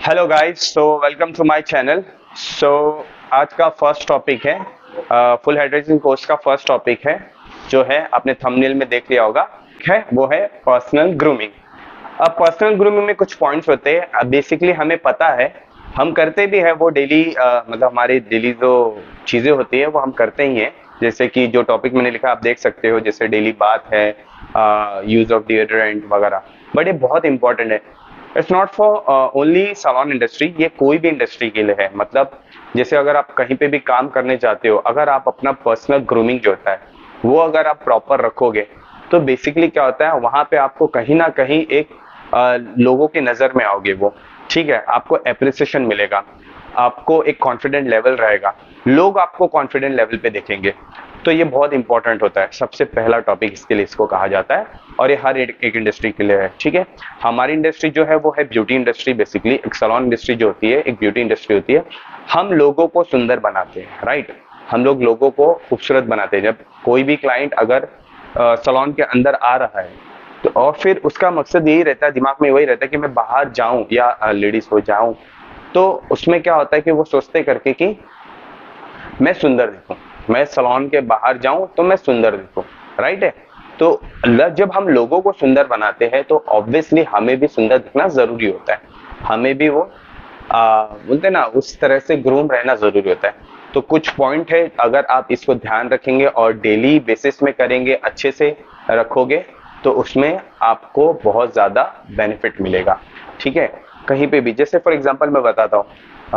Hello guys, so welcome to my channel. So आज का first topic है full hydration course का first topic है जो है आपने थंबनेल में देख लिया होगा है वो है पर्सनल ग्रूमिंग। अब पर्सनल ग्रूमिंग में कुछ पॉइंट्स होते हैं। अब बेसिकली हमें पता है, हम करते भी हैं वो डेली, मतलब हमारी डेली जो चीज़ें होती है वो हम करते ही हैं। जैसे कि जो टॉपिक मैंने लिखा आप देख सकते हो, जैसे डेली बात है यूज ऑफ डिओड्रेंट वगैरह। बट ये बहुत इंपॉर्टेंट है। It's not for only salon industry, ये कोई भी इंडस्ट्री के लिए है। मतलब जैसे अगर आप कहीं पे भी काम करने जाते हो, अगर आप अपना पर्सनल ग्रूमिंग जो होता है वो अगर आप प्रॉपर रखोगे तो बेसिकली क्या होता है, वहां पे आपको कहीं ना कहीं एक लोगों की नजर में आओगे वो, ठीक है। आपको एप्रिसिएशन मिलेगा, आपको एक कॉन्फिडेंट लेवल रहेगा, लोग आपको कॉन्फिडेंट लेवल पे देखेंगे। तो ये बहुत इंपॉर्टेंट होता है, सबसे पहला टॉपिक इसके लिए इसको कहा जाता है। और ये हर एक इंडस्ट्री के लिए है, ठीक है। हमारी इंडस्ट्री जो है वो है ब्यूटी इंडस्ट्री। बेसिकली एक सैलून इंडस्ट्री जो होती है एक ब्यूटी इंडस्ट्री होती है। हम लोगों को सुंदर बनाते हैं, राइट। हम लोगों को खूबसूरत बनाते हैं। जब कोई भी क्लाइंट अगर सैलून के अंदर आ रहा है तो और फिर उसका मकसद यही रहता है, दिमाग में वही रहता है कि मैं बाहर जाऊं या लेडीज हो जाऊं, तो उसमें क्या होता है कि वो सोचते करके कि मैं सुंदर दिखूं, मैं सैलून के बाहर जाऊं तो मैं सुंदर दिखूं, राइट है। तो जब हम लोगों को सुंदर बनाते हैं तो ऑब्वियसली हमें भी सुंदर दिखना जरूरी होता है। हमें भी वो बोलते हैं ना, उस तरह से ग्रूम रहना जरूरी होता है। तो कुछ पॉइंट है, अगर आप इसको ध्यान रखेंगे और डेली बेसिस में करेंगे, अच्छे से रखोगे, तो उसमें आपको बहुत ज्यादा बेनिफिट मिलेगा, ठीक है। कहीं पे भी, जैसे फॉर एग्जांपल मैं बताता हूँ,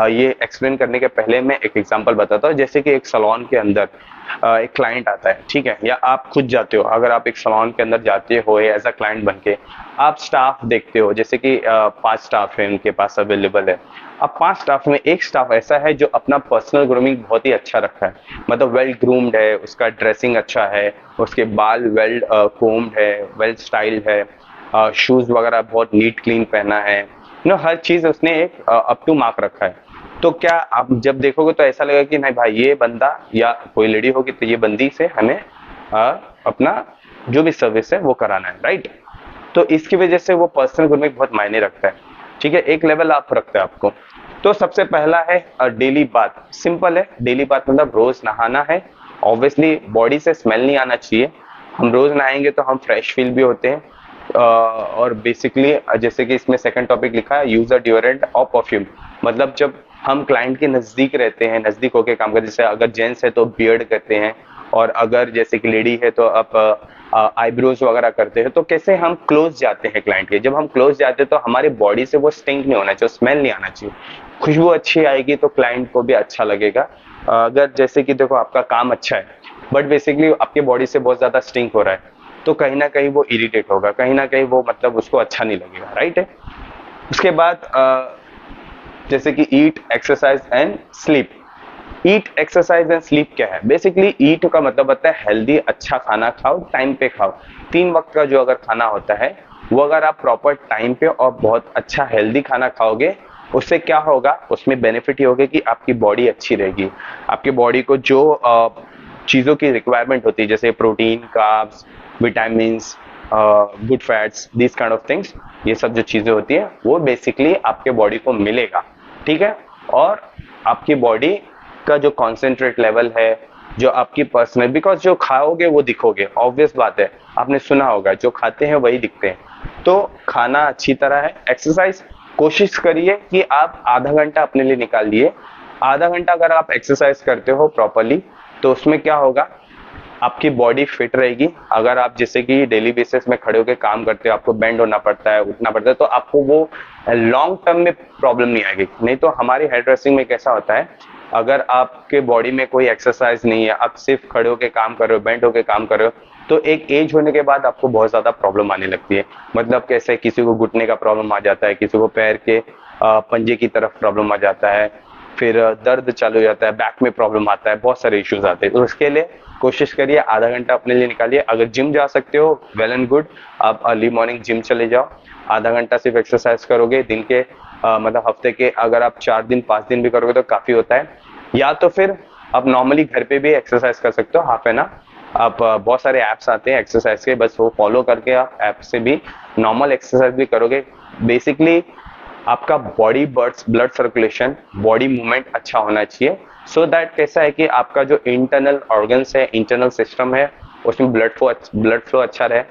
ये एक्सप्लेन करने के पहले मैं एक एग्जांपल बताता हूँ। जैसे कि एक सैलून के अंदर एक क्लाइंट आता है, ठीक है, या आप खुद जाते हो। अगर आप एक सैलून के अंदर जाते हो एज अ क्लाइंट बन के, आप स्टाफ देखते हो, जैसे कि 5 स्टाफ है उनके पास अवेलेबल है। अब 5 स्टाफ में एक स्टाफ ऐसा है जो अपना पर्सनल ग्रूमिंग बहुत ही अच्छा रखा है, मतलब वेल ग्रूम्ड है, उसका ड्रेसिंग अच्छा है, उसके बाल वेल कोम्ड है, वेल स्टाइल्ड है, शूज वगैरह बहुत नीट क्लीन पहना है, हर चीज उसने एक अप टू मार्क रखा है। तो क्या आप जब देखोगे तो ऐसा लगेगा कि नहीं भाई, ये बंदा या कोई लेडी होगी तो ये बंदी से हमें अपना जो भी सर्विस है वो कराना है, राइट। तो इसकी वजह से वो पर्सनल ग्रूमिंग बहुत मायने रखता है, ठीक है। एक लेवल आप रखता है आपको। तो सबसे पहला है डेली बात। सिंपल है, डेली बात मतलब रोज नहाना है। ऑब्वियसली बॉडी से स्मेल नहीं आना चाहिए। हम रोज नहाएंगे तो हम फ्रेश फील भी होते हैं। और बेसिकली जैसे कि इसमें सेकंड टॉपिक लिखा है यूज अ डिओड्रेंट और परफ्यूम। मतलब जब हम क्लाइंट के नजदीक रहते हैं, नजदीक होके काम करते हैं, जैसे अगर जेंट्स है तो बियर्ड करते हैं, और अगर जैसे कि लेडी है तो आप आईब्रोज वगैरह करते हैं। तो कैसे हम क्लोज जाते हैं क्लाइंट के, जब हम क्लोज जाते हैं तो हमारी बॉडी से वो स्टिंक नहीं होना चाहिए, स्मेल नहीं आना चाहिए, खुशबू अच्छी आएगी तो क्लाइंट को भी अच्छा लगेगा। अगर जैसे कि देखो आपका काम अच्छा है बट बेसिकली आपके बॉडी से बहुत ज्यादा स्टिंक हो रहा है, तो कहीं ना कहीं वो इरिटेट होगा, कहीं ना कहीं वो मतलब उसको अच्छा नहीं लगेगा, राइट है। उसके बाद जैसे कि eat, exercise and sleep. Eat, exercise and sleep क्या है? बेसिकली ईट का मतलब होता है हेल्दी, अच्छा खाना खाओ, टाइम पे खाओ। 3 वक्त का जो अगर खाना होता है वो अगर आप प्रॉपर टाइम पे और बहुत अच्छा हेल्दी खाना खाओगे, उससे क्या होगा, उसमें बेनिफिट ये होगा कि आपकी बॉडी अच्छी रहेगी। आपकी बॉडी को जो चीज़ों की रिक्वायरमेंट होती है, जैसे protein, carbs, vitamin, good fats, this kind of things, ये सब जो चीज़ें होती है वो बेसिकली आपके बॉडी को मिलेगा, ठीक है। और आपकी बॉडी का जो कॉन्सेंट्रेट लेवल है, जो आपकी पर्सनल, बिकॉज जो खाओगे वो दिखोगे, ऑब्वियस बात है, आपने सुना होगा जो खाते हैं वही दिखते हैं। तो खाना अच्छी तरह है। एक्सरसाइज, कोशिश करिए कि आप आधा घंटा अपने लिए निकालिए। आधा घंटा अगर आप एक्सरसाइज करते हो प्रॉपरली तो उसमें क्या होगा, आपकी बॉडी फिट रहेगी। अगर आप जैसे कि डेली बेसिस में खड़े होकर काम करते हो, आपको बेंड होना पड़ता है, उठना पड़ता है, तो आपको वो लॉन्ग टर्म में प्रॉब्लम नहीं आएगी। नहीं तो हमारी हेयर ड्रेसिंग में कैसा होता है, अगर आपके बॉडी में कोई एक्सरसाइज नहीं है, आप सिर्फ खड़े होकर काम कर रहे हो, बेंड होकर काम कर रहे हो, तो एक एज होने के बाद आपको बहुत ज्यादा प्रॉब्लम आने लगती है। मतलब कैसे, किसी को घुटने का प्रॉब्लम आ जाता है, किसी को पैर के पंजे की तरफ प्रॉब्लम आ जाता है, फिर दर्द चालू हो जाता है, बैक में प्रॉब्लम आता है, बहुत सारे इश्यूज आते हैं। तो उसके लिए कोशिश करिए आधा घंटा अपने लिए निकालिए। अगर जिम जा सकते हो वेल एंड गुड, आप अर्ली मॉर्निंग जिम चले जाओ। आधा घंटा सिर्फ एक्सरसाइज करोगे दिन के, मतलब हफ्ते के अगर आप 4 दिन 5 दिन भी करोगे तो काफी होता है। या तो फिर आप नॉर्मली घर पे भी एक्सरसाइज कर सकते हो, हाफ एन आवर। आप बहुत सारे ऐप्स आते हैं एक्सरसाइज के, बस वो फॉलो करके आप ऐप से भी नॉर्मल एक्सरसाइज भी करोगे। बेसिकली आपका body blood circulation, body movement अच्छा होना चाहिए, सो दैट कैसा है कि आपका जो इंटरनल ऑर्गन्स है, इंटरनल सिस्टम है, उसमें ब्लड फ्लो अच्छा रहे,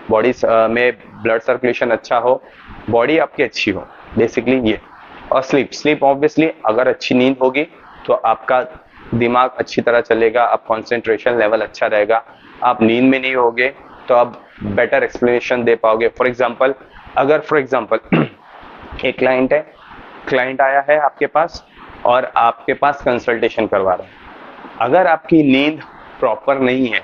बॉडी में ब्लड सर्कुलेशन अच्छा हो, बॉडी आपकी अच्छी हो, बेसिकली ये। और स्लीप ऑब्वियसली अगर अच्छी नींद होगी तो आपका दिमाग अच्छी तरह चलेगा, आप कंसंट्रेशन लेवल अच्छा रहेगा। आप नींद में नहीं होगे तो आप बेटर एक्सप्लेनेशन दे पाओगे। फॉर एग्जांपल एक क्लाइंट आया है आपके पास और आपके पास कंसल्टेशन करवा रहा है, अगर आपकी नींद प्रॉपर नहीं है,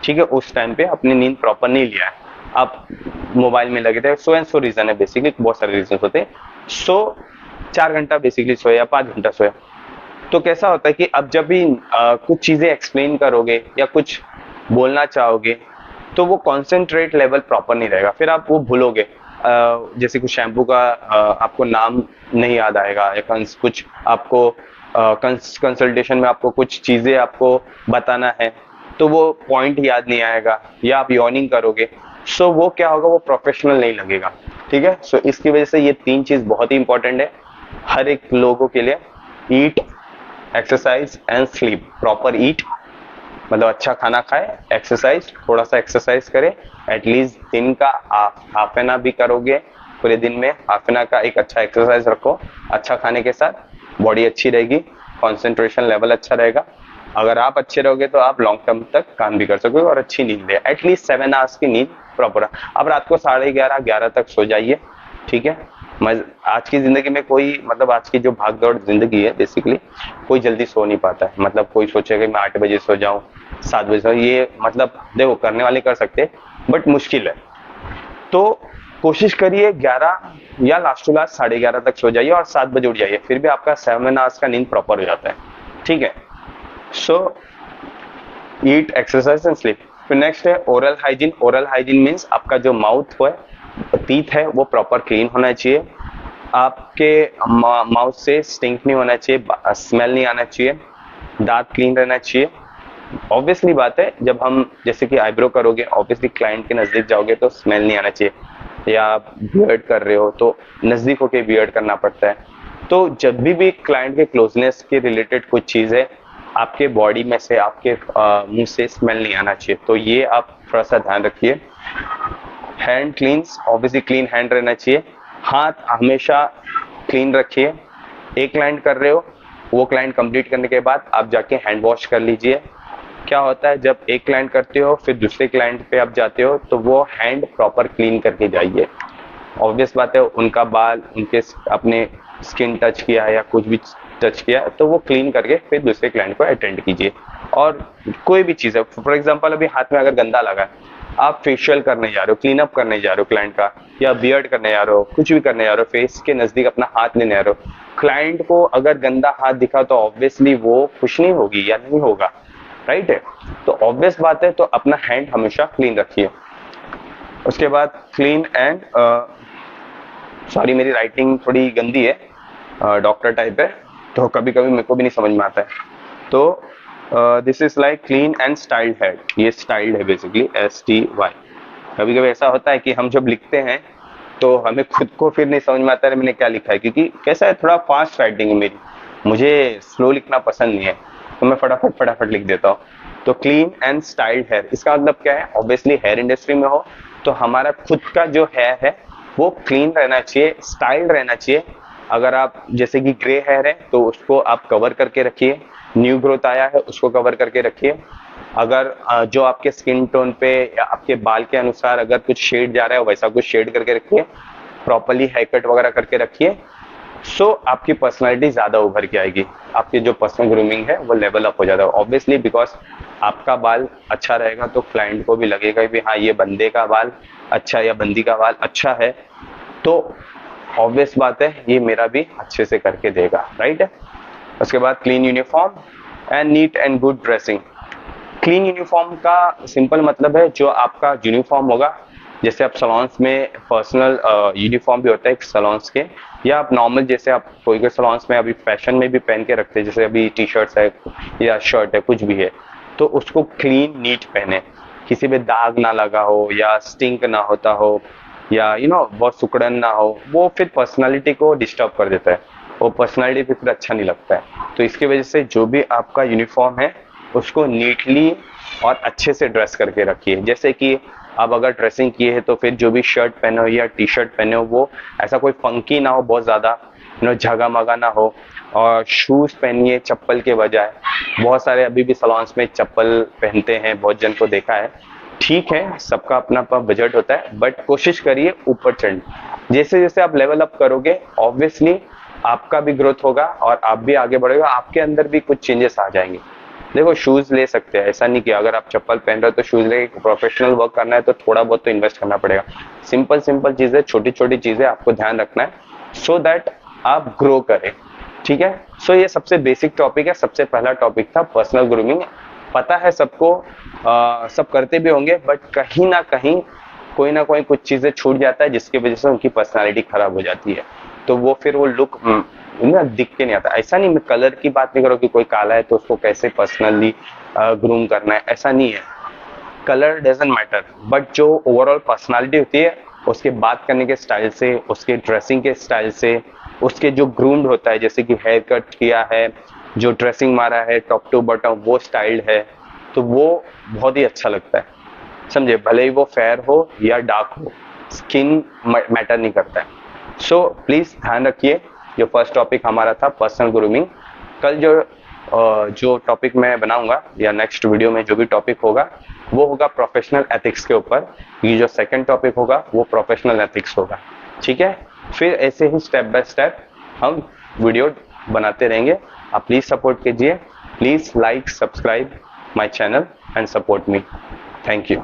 ठीक है, उस टाइम पे अपनी नींद प्रॉपर नहीं लिया है, आप मोबाइल में लगे थे, सो एंड सो रीजन है, बेसिकली बहुत सारे रीजन होते हैं। सो 4 घंटा बेसिकली सोया या 5 घंटा सोया, तो कैसा होता है कि अब जब भी कुछ चीजें एक्सप्लेन करोगे या कुछ बोलना चाहोगे तो वो कॉन्सेंट्रेट लेवल प्रॉपर नहीं रहेगा, फिर आप वो भूलोगे। जैसे कुछ शैम्पू का आपको नाम नहीं याद आएगा, या कुछ आपको कंसल्टेशन में आपको कुछ चीजें आपको बताना है तो वो पॉइंट याद नहीं आएगा, या आप यॉर्निंग करोगे, सो वो क्या होगा, वो प्रोफेशनल नहीं लगेगा। ठीक है, सो इसकी वजह से ये 3 चीज बहुत ही इंपॉर्टेंट है हर एक लोगों के लिए। ईट, एक्सरसाइज एंड स्लीप। प्रॉपर ईट मतलब अच्छा खाना खाए, एक्सरसाइज, थोड़ा सा एक्सरसाइज करे, एटलीस्ट दिन का हाफ एन आवर भी करोगे, पूरे दिन में हाफ एन आवर का एक अच्छा एक्सरसाइज रखो, अच्छा खाने के साथ बॉडी अच्छी रहेगी, कंसंट्रेशन लेवल अच्छा रहेगा। अगर आप अच्छे रहोगे तो आप लॉन्ग टर्म तक काम भी कर सकोगे और अच्छी नींद ले, एटलीस्ट 7 आवर्स की नींद प्रॉपर। अब रात को 11:30 तक सो जाइए, ठीक है। आज की जिंदगी में कोई मतलब आज की जो भागदौड़ जिंदगी है, बेसिकली कोई जल्दी सो नहीं पाता है। मतलब कोई सोचेगा मैं 8 बजे सो जाऊं, 7 बजे सो, ये मतलब देखो करने वाले कर सकते बट मुश्किल है। तो कोशिश करिए 11 या लास्ट टू लास्ट 11:30 तक सो जाइए और 7 बजे उठ जाइए, फिर भी आपका 7 आवर्स का नींद प्रॉपर हो जाता है, ठीक है। सो ईट, एक्सरसाइज एंड स्लीप। फिर नेक्स्ट है oral hygiene. Oral hygiene means आपका जो माउथ है, टीथ है, वो प्रॉपर क्लीन होना चाहिए, आपके माउथ से स्टिंक नहीं होना चाहिए, स्मेल नहीं आना चाहिए, दांत क्लीन रहना चाहिए। ऑब्वियसली बात है, जब हम जैसे कि आईब्रो करोगे, ऑब्वियसली क्लाइंट के नजदीक जाओगे तो स्मेल नहीं आना चाहिए, या आप बियर्ड कर रहे हो तो नजदीक होके बियर्ड करना पड़ता है। तो जब भी क्लाइंट के क्लोजनेस के रिलेटेड कुछ चीज है, आपके बॉडी में से, आपके मुंह से स्मेल नहीं आना चाहिए, तो ये आप थोड़ा सा ध्यान रखिए। Hand cleans, obviously clean hand रहना चाहिए, हाथ हमेशा क्लीन रखिए। एक क्लाइंट कर रहे हो, वो क्लाइंट कंप्लीट करने के बाद आप जाके हैंड वॉश कर लीजिए। क्या होता है, जब एक क्लाइंट करते हो फिर दूसरे क्लाइंट पे आप जाते हो तो वो हैंड प्रॉपर क्लीन करके जाइए। ऑब्वियस बात है, उनका बाल, उनके अपने स्किन टच किया है या कुछ भी टच किया है तो वो क्लीन करके फिर दूसरे क्लाइंट को अटेंड कीजिए। और कोई भी चीज़ है, फॉर एग्जांपल अभी हाथ में अगर गंदा लगा है, आप फेशियल करने जा रहे हो, क्लीन अप करने जा रहे हो क्लाइंट का, या बियर्ड करने जा रहे हो, कुछ भी करने जा रहे हो, फेस के नजदीक अपना हाथ लेने जा रहे हो, क्लाइंट को अगर गंदा हाथ दिखा तो ऑब्वियसली वो खुश नहीं होगी या नहीं होगा, राइट है। तो ऑब्वियस बात है, तो अपना हैंड हमेशा क्लीन रखिए। उसके बाद क्लीन एंड, सॉरी मेरी राइटिंग थोड़ी गंदी है, डॉक्टर टाइप है, तो कभी कभी मेरे को भी नहीं समझ में आता है। तो this is like clean and styled head, ये स्टाइल्ड है बेसिकली, STY। कभी कभी ऐसा होता है कि हम जब लिखते हैं तो हमें खुद को फिर नहीं समझ में आता है मैंने क्या लिखा है, क्योंकि कैसा है, थोड़ा फास्ट राइटिंग है मेरी, मुझे स्लो लिखना पसंद नहीं है, तो मैं फटाफट लिख देता हूँ। तो क्लीन एंड स्टाइल्ड हेयर, इसका मतलब क्या है, ऑब्वियसली हेयर इंडस्ट्री में हो तो हमारा खुद का जो हेयर है वो क्लीन रहना चाहिए, स्टाइल्ड रहना चाहिए। अगर आप जैसे कि ग्रे हेयर है तो उसको आप कवर करके रखिए, न्यू ग्रोथ आया है उसको कवर करके रखिए। अगर जो आपके स्किन टोन पे या आपके बाल के अनुसार अगर कुछ शेड जा रहा है वैसा कुछ शेड करके रखिए, प्रॉपरली हेयर कट वगैरह करके रखिए। सो आपकी पर्सनालिटी ज्यादा उभर के आएगी, आपकी जो पर्सनल ग्रूमिंग है वो लेवल अप हो जाता है, ऑब्वियसली बिकॉज आपका बाल अच्छा रहेगा तो क्लाइंट को भी लगेगा भी हाँ ये बंदे का बाल अच्छा या बंदी का बाल अच्छा है, तो ऑब्वियस बात है ये मेरा भी अच्छे से करके देगा, राइट है। उसके बाद clean uniform and neat and good dressing. Clean uniform का सिंपल मतलब है जो आपका यूनिफॉर्म होगा, जैसे आप सलॉन्स में पर्सनल यूनिफॉर्म भी होता है सलॉन्स के, या आप नॉर्मल जैसे आप कोई सलॉन्स में अभी फैशन में भी पहन के रखते हैं, जैसे अभी टी शर्ट्स है या शर्ट है कुछ भी है, तो उसको क्लीन नीट पहने, किसी पे दाग ना लगा हो या स्टिंक ना होता हो, या बहुत सुकड़न ना हो, वो फिर पर्सनालिटी को डिस्टर्ब कर देता है, वो पर्सनालिटी फिर अच्छा नहीं लगता है। तो इसकी वजह से जो भी आपका यूनिफॉर्म है उसको नीटली और अच्छे से ड्रेस करके रखिए। जैसे कि आप अगर ड्रेसिंग किए हैं तो फिर जो भी शर्ट पहने हो या टी शर्ट पहने हो वो ऐसा कोई फंकी ना हो, बहुत ज़्यादा झगा मगा ना हो। और शूज़ पहनिए चप्पल के बजाय। बहुत सारे अभी भी सलॉन्स में चप्पल पहनते हैं, बहुत जन को देखा है। ठीक है, सबका अपना अपना बजट होता है, बट कोशिश करिए ऊपर चढ़ने। जैसे जैसे आप लेवल अप करोगे ऑब्वियसली आपका भी ग्रोथ होगा और आप भी आगे बढ़ेगा, आपके अंदर भी कुछ चेंजेस आ जाएंगे। देखो शूज ले सकते हैं, ऐसा नहीं कि अगर आप चप्पल पहन रहे हो तो शूज लेके प्रोफेशनल वर्क करना है तो थोड़ा बहुत तो इन्वेस्ट करना पड़ेगा। सिंपल सिंपल चीजें, छोटी छोटी चीजें आपको ध्यान रखना है सो दैट आप ग्रो करें। ठीक है, सो ये सबसे बेसिक टॉपिक है, सबसे पहला टॉपिक था पर्सनल ग्रूमिंग। पता है सबको, सब करते भी होंगे, बट कहीं ना कहीं कोई ना कोई कुछ चीजें छूट जाता है जिसकी वजह से उनकी पर्सनालिटी खराब हो जाती है। तो वो फिर वो लुक ना दिख के नहीं आता। ऐसा नहीं, मैं कलर की बात नहीं करूँ कि कोई काला है तो उसको कैसे पर्सनली ग्रूम करना है, ऐसा नहीं है। कलर डजंट मैटर, बट जो ओवरऑल पर्सनालिटी होती है उसके बात करने के स्टाइल से, उसके ड्रेसिंग के स्टाइल से, उसके जो ग्रूम्ड होता है, जैसे कि हेयर कट किया है, जो ड्रेसिंग मारा है टॉप टू बॉटम वो स्टाइल्ड है, तो वो बहुत ही अच्छा लगता है। समझे, भले ही वो फेयर हो या डार्क हो, स्किन मैटर नहीं करता है। सो प्लीज ध्यान रखिए। जो फर्स्ट टॉपिक हमारा था पर्सनल ग्रूमिंग। कल जो टॉपिक मैं बनाऊंगा या नेक्स्ट वीडियो में जो भी टॉपिक होगा वो होगा प्रोफेशनल एथिक्स के ऊपर। ये जो सेकंड टॉपिक होगा वो प्रोफेशनल एथिक्स होगा। ठीक है, फिर ऐसे ही स्टेप बाय स्टेप हम वीडियो बनाते रहेंगे। आप प्लीज सपोर्ट कीजिए, please like subscribe my channel and support me. Thank you.